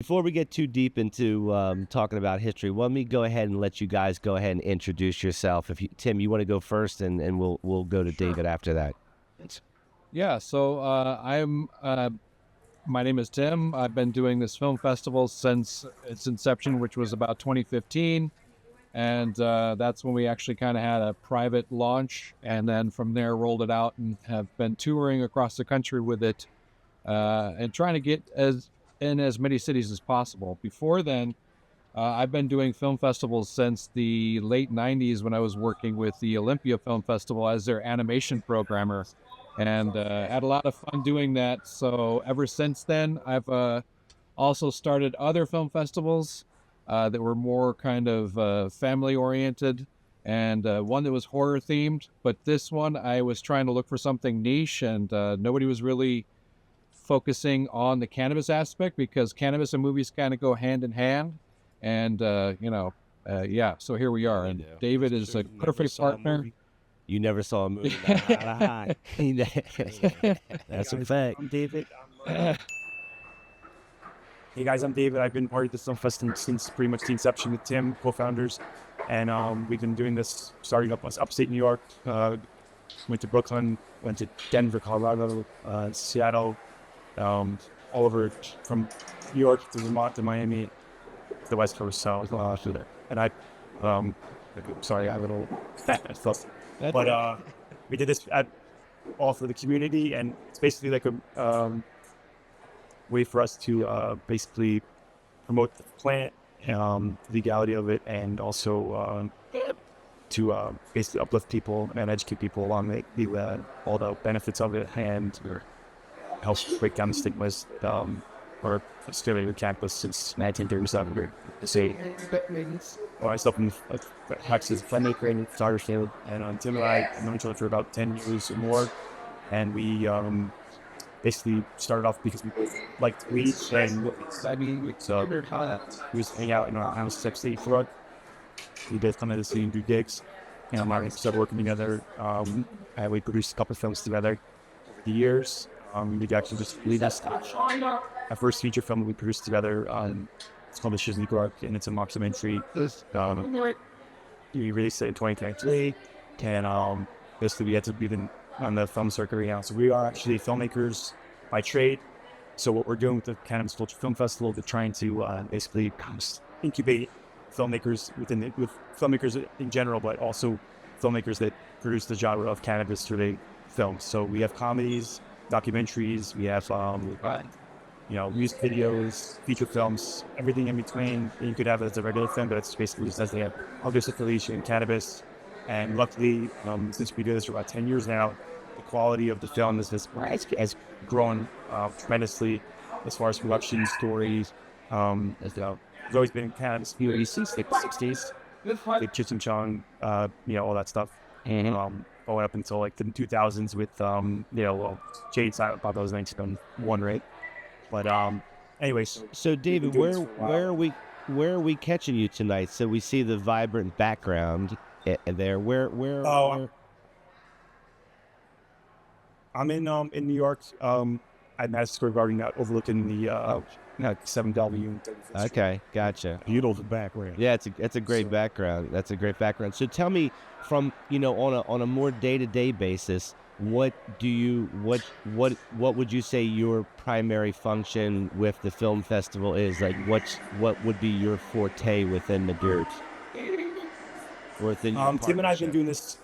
before we get too deep into talking about history, let me go ahead and let you guys go ahead and introduce yourself. Tim, you want to go first, and we'll go to David after that. Yeah, so my name is Tim. I've been doing this film festival since its inception, which was about 2015. And that's when we actually kind of had a private launch. And then from there, rolled it out and have been touring across the country with it and trying to get in as many cities as possible. Before then, I've been doing film festivals since the late 90s when I was working with the Olympia Film Festival as their animation programmer, and had a lot of fun doing that. So ever since then, I've also started other film festivals that were more kind of family-oriented, and one that was horror-themed. But this one, I was trying to look for something niche, and nobody was really focusing on the cannabis aspect, because cannabis and movies kind of go hand in hand. And, yeah, so here we are. And David is a perfect partner. You never saw a movie. That's a fact. I'm David. Hey guys, I'm David. I've been part of this film festival since pretty much the inception with Tim, co-founders. And we've been doing this starting up upstate New York. Went to Brooklyn, went to Denver, Colorado, Seattle, all over from New York to Vermont to Miami, the West Coast. So and I, sorry, I have a little stuff. But we did this all for the community, and it's basically like a way for us to basically promote the plant, legality of it, and also to basically uplift people and educate people along all the benefits of it, and help break down the stigmas or still with cannabis since 1937. To say, myself in Texas, filmmaker and photographer, and Tim and I have known each other for about 10 years or more, and we basically started off because we both liked weed, and so we was hanging out in our house, State Front. We both come to the city and do gigs, and we started working together, and we produced a couple of films together over the years. We actually just released our first feature film that we produced together. It's called The Shizney Gark, and it's a documentary. We released it in 2023, and basically we had to be on the film circuit right now. So we are actually filmmakers by trade. So what we're doing with the Cannabis Culture Film Festival is trying to basically incubate filmmakers with filmmakers in general, but also filmmakers that produce the genre of cannabis-related films. So we have comedies, documentaries, we have music videos, feature films, everything in between. You could have it as a regular film, but it's basically just as they have obvious affiliation in cannabis. And luckily, since we do this for about 10 years now, the quality of the film has grown tremendously as far as production, stories. There's always been cannabis since like the 60s, like Cheech and Chong, all that stuff. And going up until like the 2000s with, Jade Silent Bob, that was 1991, right? But anyways. So David, where are we catching you tonight? So we see the vibrant background there. Where? I'm in New York. At Madison Square Garden, overlooking the 7W. Okay, gotcha. Beautiful background. Yeah, it's a great background. That's a great background. So tell me, from on a more day-to-day basis, what would you say your primary function with the film festival is? Like, what would be your forte within the group? Tim and I have been doing this.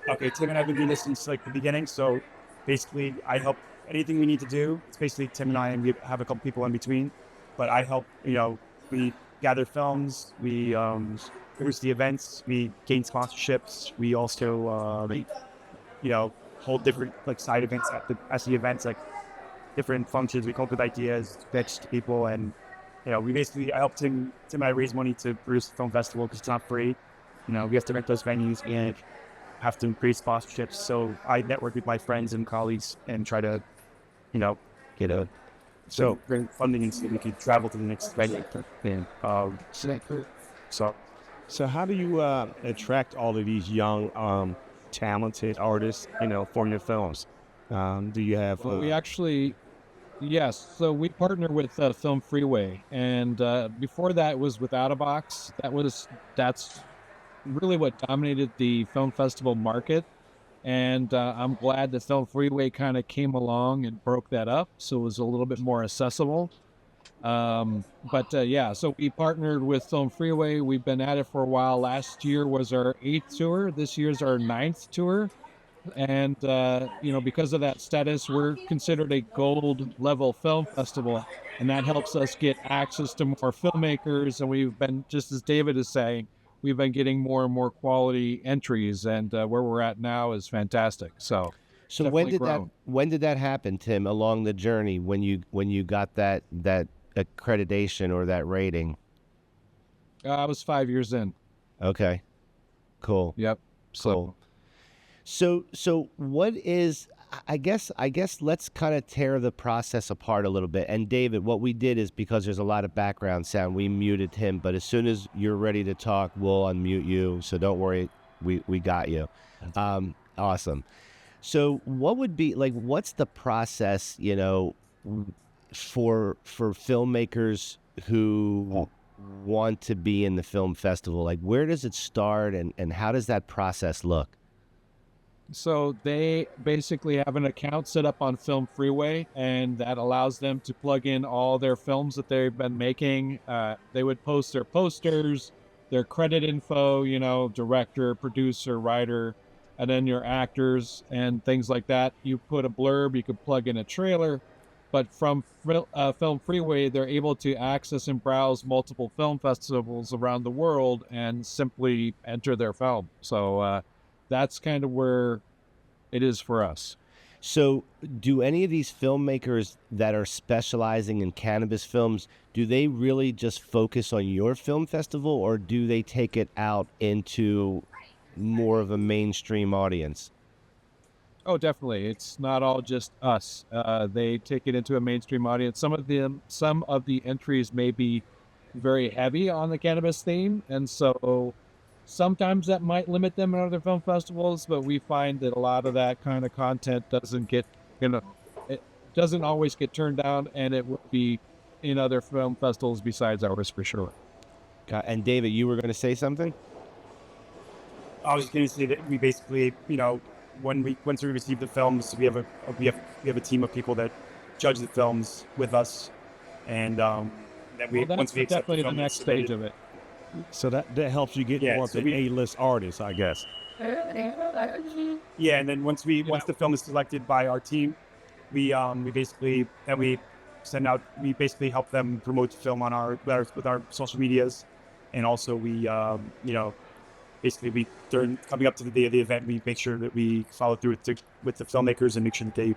Okay, Tim and I have been doing this since like the beginning. So basically, I help anything we need to do. It's basically Tim and I, and we have a couple people in between. But I help. We gather films. We produce the events. We gain sponsorships. We also hold different like side events at the events, like different functions. We come up with ideas, pitch to people, and I help Tim and I raise money to produce the film festival because it's not free. We have to rent those venues and have to increase sponsorships. So I network with my friends and colleagues and try to, bring funding so we could travel to the next venue. So how do you attract all of these young, talented artists, for your films? Do you have? Well, we actually Yes, so we partner with Film Freeway, and before that was with Out of Box. That's really what dominated the film festival market, and I'm glad that Film Freeway kind of came along and broke that up, so it was a little bit more accessible. But yeah, so we partnered with Film Freeway. We've been at it for a while. Last year was our 8th tour. This year's our 9th tour. And, because of that status, we're considered a gold level film festival. And that helps us get access to more filmmakers. And we've been, just as David is saying, we've been getting more and more quality entries. And where we're at now is fantastic. So, So definitely grown. when did that happen, Tim, along the journey when you got that accreditation or that rating? I was 5 years in. Okay. Cool. Yep. Cool. So what is, I guess let's kind of tear the process apart a little bit. And David, what we did is, because there's a lot of background sound, we muted him, but as soon as you're ready to talk, we'll unmute you. So don't worry, we got you. Awesome. So what would be like, what's the process, for filmmakers who want to be in the film festival? Like, where does it start and how does that process look? So they basically have an account set up on Film Freeway, and that allows them to plug in all their films that they've been making. They would post their posters, their credit info, director, producer, writer, and then your actors and things like that. You put a blurb, you could plug in a trailer, but from Film Freeway, they're able to access and browse multiple film festivals around the world and simply enter their film. So that's kind of where it is for us. So do any of these filmmakers that are specializing in cannabis films, do they really just focus on your film festival, or do they take it out into more of a mainstream audience? Oh, definitely. It's not all just us. They take it into a mainstream audience. Some of the entries may be very heavy on the cannabis theme, and so sometimes that might limit them in other film festivals, but we find that a lot of that kind of content it doesn't always get turned down, and it will be in other film festivals besides ours for sure. And David, you were going to say something? I was going to say that we basically, once we receive the films, we have a team of people that judge the films with us, and once we accept definitely the film, the next stage of it. So that helps you get more of the A-list artists, I guess. Yeah, and then once the film is selected by our team, we basically help them promote the film with our social medias, and also coming up to the day of the event, we make sure that we follow through with the filmmakers and make sure that they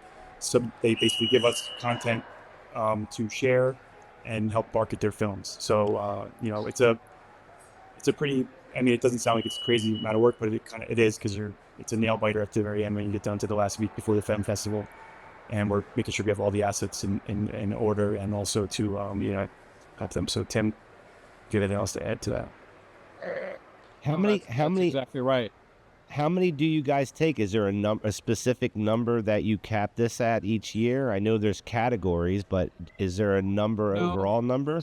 basically give us content to share and help market their films. So it's a pretty, it doesn't sound like it's a crazy amount of work, but it is, because it's a nail biter at the very end when you get down to the last week before the film festival, and we're making sure we have all the assets in order, and also to have them. So Tim, do you have anything else to add to that? How many? Exactly right. How many do you guys take? Is there a specific number that you cap this at each year? I know there's categories, but is there a overall number?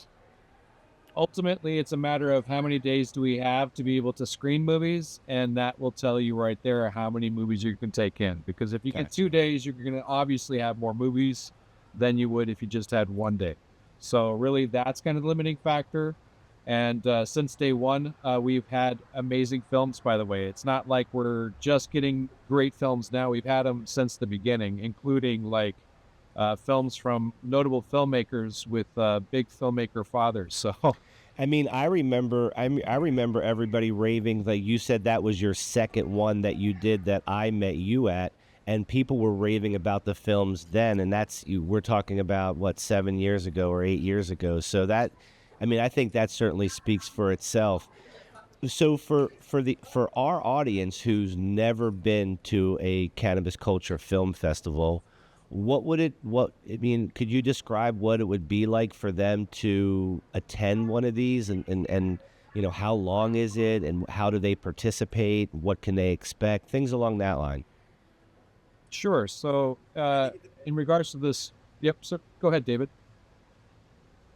Ultimately, it's a matter of how many days do we have to be able to screen movies, and that will tell you right there how many movies you can take in. Because if you get 2 days, you're going to obviously have more movies than you would if you just had 1 day. So really, that's kind of the limiting factor. And since day one, we've had amazing films, by the way. It's not like we're just getting great films now. We've had them since the beginning, including films from notable filmmakers with big filmmaker fathers. So, I remember everybody raving. Like you said, that was your second one that you did that I met you at, and people were raving about the films then. And we're talking about 7 years ago or 8 years ago. So that, I think that certainly speaks for itself. So for our audience who's never been to a Cannabis Culture Film Festival, could you describe what it would be like for them to attend one of these, and how long is it, and how do they participate? What can they expect? Things along that line. Sure. So in regards to this Yep. So go ahead, David.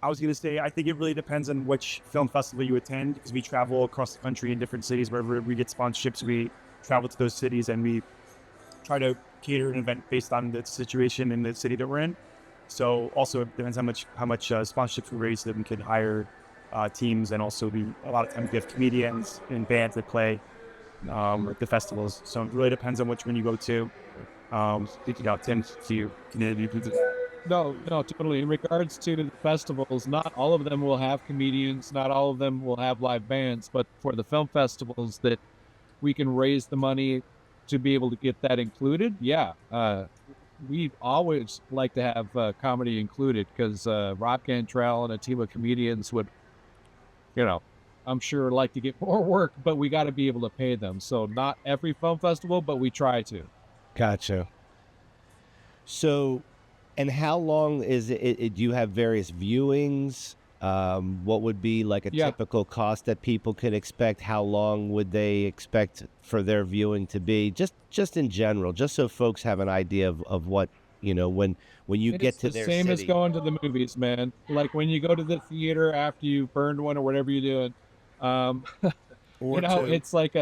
I was going to say, I think it really depends on which film festival you attend, because we travel across the country in different cities. Wherever we get sponsorships, we travel to those cities and we try to cater an event based on the situation in the city that we're in. So also it depends how much sponsorships we raise, so that we could hire teams, and also a lot of times we have comedians and bands that play at the festivals. So it really depends on which one you go to. Speaking out, Tim, to you, No, totally. In regards to the festivals, not all of them will have comedians, not all of them will have live bands, but for the film festivals that we can raise the money to be able to get that included, yeah. We always like to have comedy included, because Rob Cantrell and a team of comedians would, I'm sure like to get more work, but we got to be able to pay them. So not every film festival, but we try to. Gotcha. So, and how long is it? Do you have various viewings? What would be like a typical cost that people could expect? How long would they expect for their viewing to be? Just in general, just so folks have an idea of what, when you get to their city. It's the same as going to the movies, man. Like when you go to the theater after you've burned one or whatever you're doing, it's like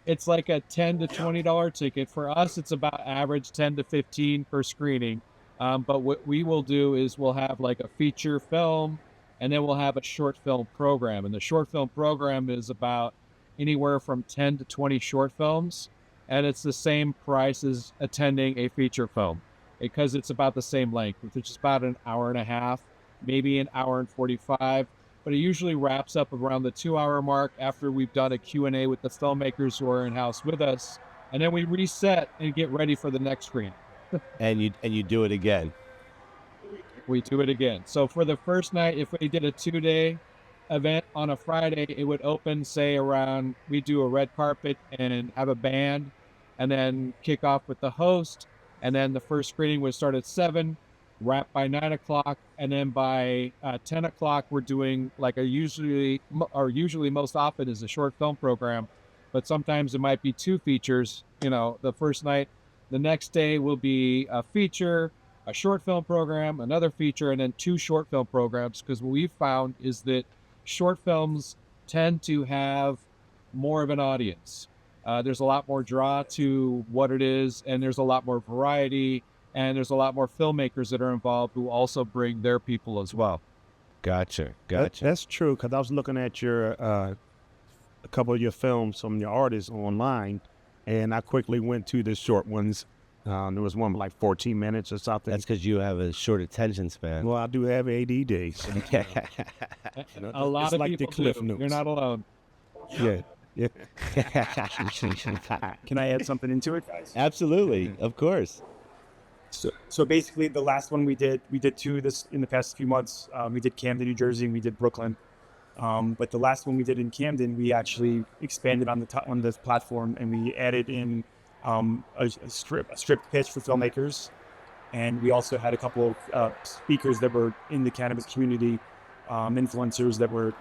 it's like a $10 to $20 ticket. For us, it's about average 10 to 15 per screening. But what we will do is we'll have like a feature film, and then we'll have a short film program. And the short film program is about anywhere from 10 to 20 short films. And it's the same price as attending a feature film, because it's about the same length, which is about an hour and a half, maybe an hour and 45. But it usually wraps up around the 2-hour mark after we've done a Q&A with the filmmakers who are in-house with us. And then we reset and get ready for the next screen. And you do it again. We do it again. So for the first night, if we did a 2-day event on a Friday, it would open, say, around, we do a red carpet and have a band, and then kick off with the host. And then the first screening would start at 7, wrap by 9 o'clock. And then by 10 o'clock, we're doing like usually most often is a short film program, but sometimes it might be 2 features, the first night. The next day will be a feature, a short film program, another feature, and then 2 short film programs, because what we've found is that short films tend to have more of an audience. There's a lot more draw to what it is, and there's a lot more variety, and there's a lot more filmmakers that are involved who also bring their people as well. Gotcha. That's true, because I was looking at your a couple of your films from your artists online, and I quickly went to the short ones. There was one like 14 minutes or something. That's because you have a short attention span. Well, I do have ADD. A lot of like people the Cliff do. Notes. You're not alone. Yeah. Can I add something into it, guys? Absolutely, of course. So basically, the last one we did 2 in the past few months. We did Camden, New Jersey, and we did Brooklyn. But the last one we did in Camden, we actually expanded on this platform, and we added in a script pitch for filmmakers, and we also had a couple of speakers that were in the cannabis community, influencers that were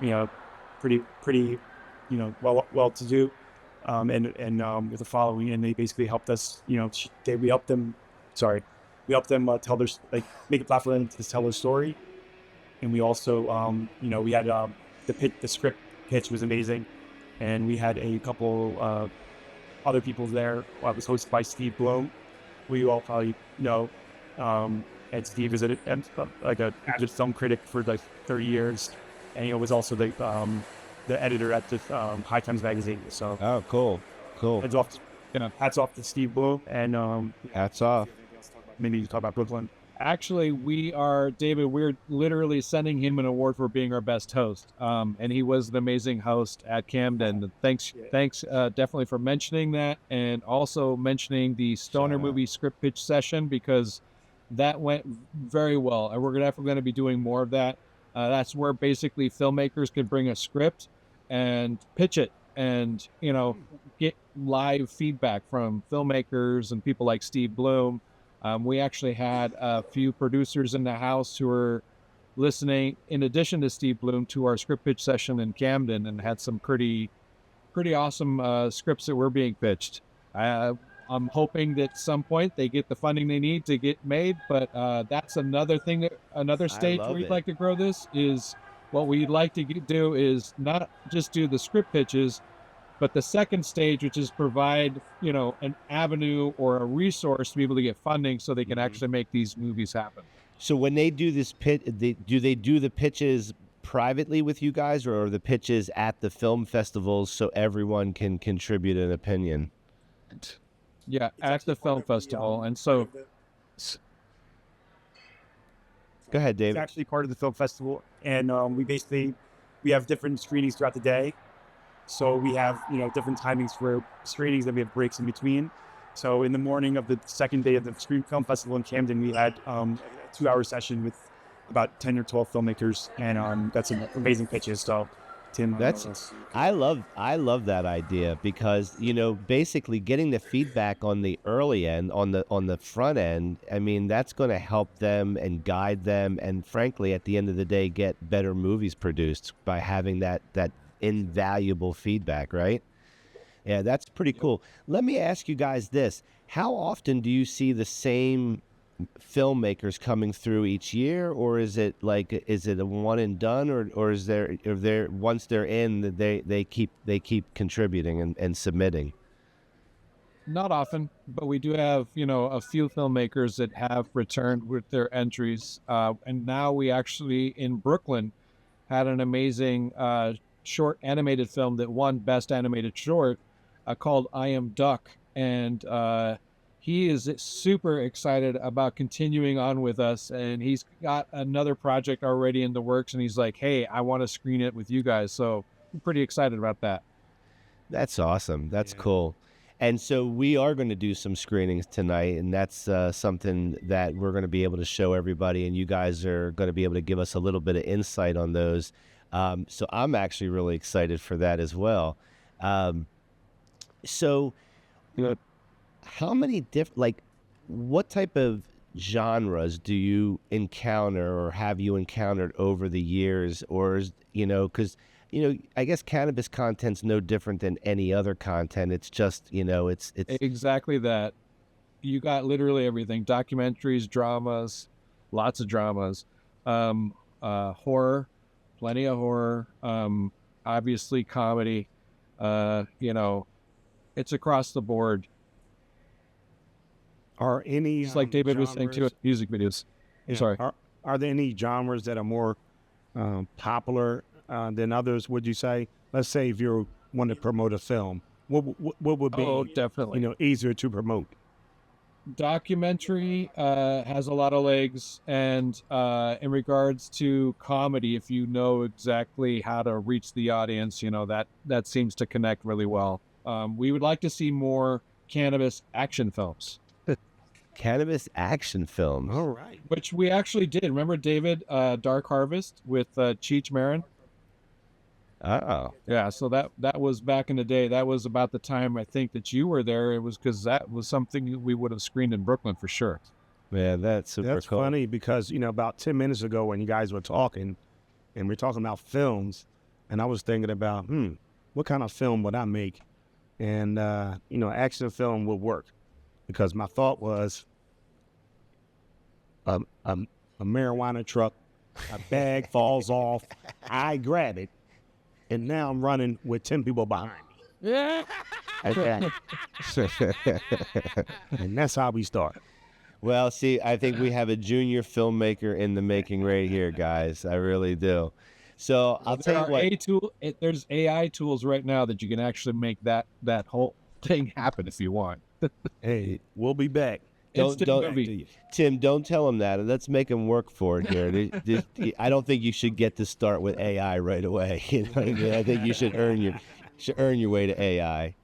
pretty well to do, and with a following, and they basically helped us. We helped them tell their, make a platform to tell their story, and we also we had the script pitch was amazing, and we had a couple other people there. It was hosted by Steve Bloom, who you all probably know. And Steve is an avid film critic for like 30 years, and he was also the editor at the High Times magazine. So cool. Hats off to Steve Bloom, and hats off. Maybe you talk about Brooklyn. Actually, we're literally sending him an award for being our best host. And he was an amazing host at Camden. Thanks definitely for mentioning that, and also mentioning the Stoner movie script pitch session, because that went very well. And we're definitely going to be doing more of that. That's where basically filmmakers can bring a script and pitch it, and, get live feedback from filmmakers and people like Steve Bloom. We actually had a few producers in the house who were listening, in addition to Steve Bloom, to our script pitch session in Camden, and had some pretty awesome scripts that were being pitched. I'm hoping that at some point they get the funding they need to get made, but that's another thing, another stage where love we'd it. like to grow this is what we'd like to do is not just do the script pitches, but the second stage, which is provide, an avenue or a resource to be able to get funding so they can actually make these movies happen. So when they do this do they do the pitches privately with you guys, or are the pitches at the film festivals so everyone can contribute an opinion? Yeah, at the film festival. And so Go ahead, It's David. actually part of the film festival, and we have different screenings throughout the day. So we have different timings for screenings, and we have breaks in between. So in the morning of the second day of the film festival in Camden, we had a 2-hour session with about 10 or 12 filmmakers, and that's some amazing pitches. So Tim, I love that idea because basically getting the feedback on the early end, on the front end, I mean that's going to help them and guide them, and frankly at the end of the day get better movies produced by having that invaluable feedback, right? Yeah, that's pretty cool. Let me ask you guys this: how often do you see the same filmmakers coming through each year, or is it a one and done, or is there once they're in they keep contributing and submitting? not often, but we do have, a few filmmakers that have returned with their entries. And now we actually, in Brooklyn, had an amazing short animated film that won Best Animated Short called I Am Duck. And he is super excited about continuing on with us. And he's got another project already in the works. And he's like, hey, I want to screen it with you guys. So I'm pretty excited about that. That's awesome. That's cool. And so we are going to do some screenings tonight, and that's something that we're going to be able to show everybody, and you guys are going to be able to give us a little bit of insight on those. So I'm actually really excited for that as well. So, how many what type of genres do you encounter or have you encountered over the years? Or, because I guess cannabis content's no different than any other content. It's just, it's exactly that. You got literally everything: documentaries, dramas, lots of dramas, horror, plenty of horror, obviously comedy. It's across the board. Are any It's like David was saying too, genres- music videos. Sorry. Are there any genres that are more popular than others? Would you say? Let's say if you want to promote a film, what would be Oh, definitely. easier to promote? Documentary has a lot of legs, and in regards to comedy, if you know exactly how to reach the audience, that seems to connect really well. We would like to see more cannabis action films, cannabis action films. All right. which we actually did. Remember David, Dark Harvest with Cheech Marin? Oh, Yeah, so that was back in the day. That was about the time I think that you were there. It was because that was something we would have screened in Brooklyn for sure. man, that's super That's cool. funny because about 10 minutes ago when you guys were talking, and we're talking about films, and I was thinking about what kind of film would I make, and action film would work, because my thought was a marijuana truck, a bag falls off, I grab it, and now I'm running with 10 people behind me. Yeah. And that's how we start. Well, see, I think we have a junior filmmaker in the making right here, guys. I really do. So I'll tell you what. There's AI tools right now that you can actually make that whole thing happen if you want. Hey, we'll be back. Instant don't- movie. Tim, don't tell him that. Let's make him work for it here. I don't think you should get to start with AI right away. I think you should earn your way to AI.